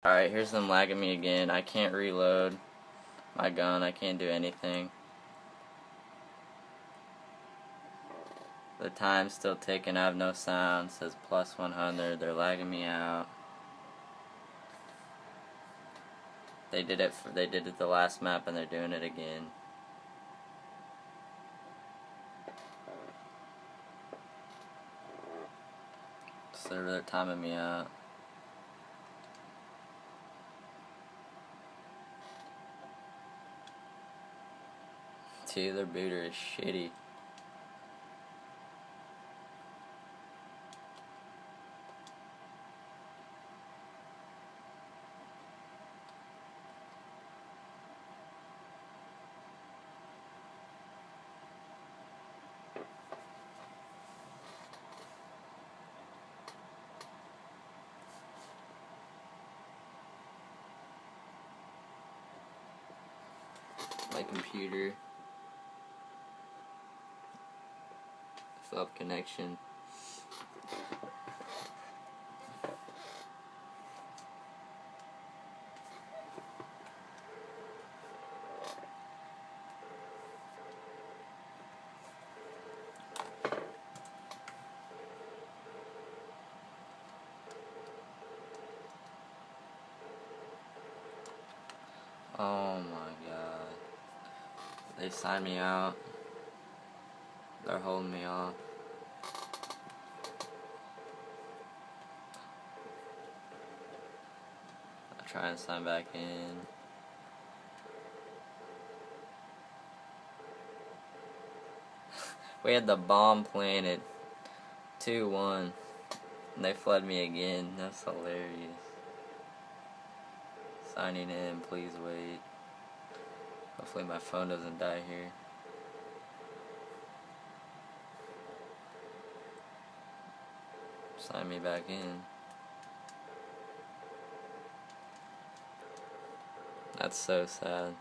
Alright, here's them lagging me again. I can't reload my gun. I can't do anything. The time's still ticking. I have no sound. It says plus 100. They're lagging me out. They did it the last map and they're doing it again. So they're timing me out. Dude, their booter is shitty. My computer. Sub connection. Oh my god. They signed me out. They're holding me off. I'll try and sign back in. We had the bomb planted. 2-1. And they flood me again. That's hilarious. Signing in, please wait. Hopefully my phone doesn't die here. Sign me back in. That's so sad.